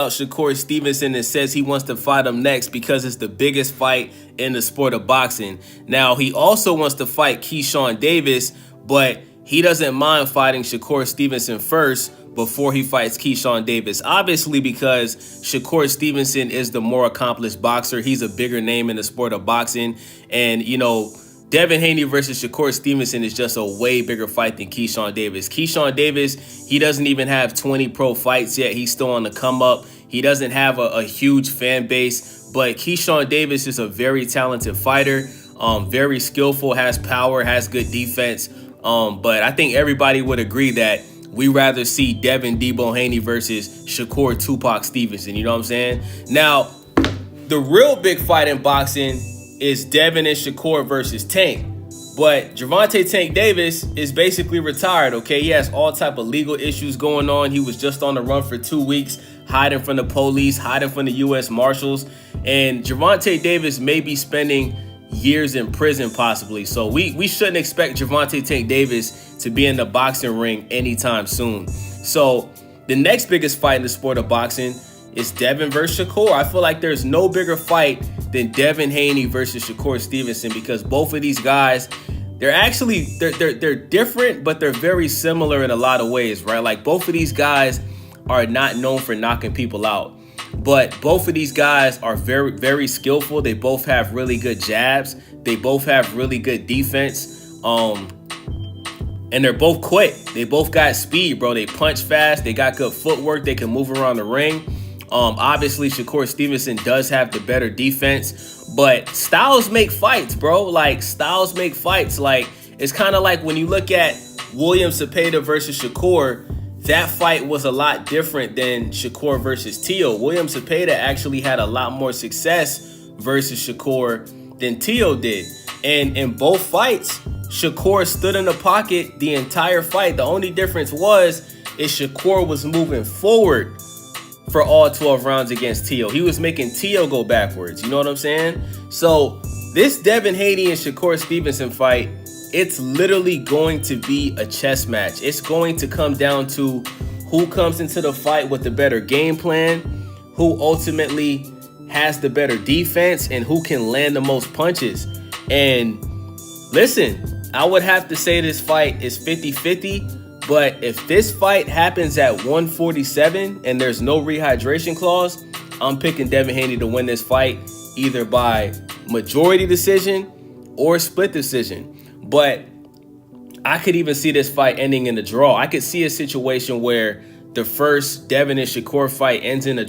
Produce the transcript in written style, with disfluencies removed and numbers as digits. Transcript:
Shakur Stevenson and says he wants to fight him next because it's the biggest fight in the sport of boxing. Now, he also wants to fight Keyshawn Davis, but he doesn't mind fighting Shakur Stevenson first before he fights Keyshawn Davis. Obviously, because Shakur Stevenson is the more accomplished boxer. He's a bigger name in the sport of boxing. And, you know, Devin Haney versus Shakur Stevenson is just a way bigger fight than Keyshawn Davis. Keyshawn Davis, he doesn't even have 20 pro fights yet. He's still on the come up. He doesn't have a huge fan base, but Keyshawn Davis is a very talented fighter, very skillful, has power, has good defense. But I think everybody would agree that we rather see Devin Debo Haney versus Shakur Tupac Stevenson. You know what I'm saying? Now, the real big fight in boxing is Devin and Shakur versus Tank. But Gervonta Tank Davis is basically retired, okay? He has all type of legal issues going on. He was just on the run for 2 weeks, hiding from the police, hiding from the U.S. Marshals. And Gervonta Davis may be spending years in prison possibly. So we shouldn't expect Gervonta Tank Davis to be in the boxing ring anytime soon. So the next biggest fight in the sport of boxing is Devin versus Shakur. I feel like there's no bigger fight than Devin Haney versus Shakur Stevenson, because both of these guys, they're different, but they're very similar in a lot of ways, right? Like, both of these guys are not known for knocking people out, but both of these guys are very, very skillful. They both have really good jabs. They both have really good defense. And they're both quick. They both got speed, bro. They punch fast. They got good footwork. They can move around the ring. Obviously, Shakur Stevenson does have the better defense, but styles make fights, bro. Like, styles make fights. Like, it's kind of like when you look at William Cepeda versus Shakur, that fight was a lot different than Shakur versus Tio. William Cepeda actually had a lot more success versus Shakur than Tio did. And in both fights, Shakur stood in the pocket the entire fight. The only difference is Shakur was moving forward for all 12 rounds against Tio. He was making Tio go backwards. You know what I'm saying? So this Devin Haney and Shakur Stevenson fight, it's literally going to be a chess match. It's going to come down to who comes into the fight with the better game plan, who ultimately has the better defense, and who can land the most punches. And listen, I would have to say this fight is 50-50. But if this fight happens at 147 and there's no rehydration clause, I'm picking Devin Haney to win this fight, either by majority decision or split decision. But I could even see this fight ending in a draw. I could see a situation where the first Devin and Shakur fight ends in a draw.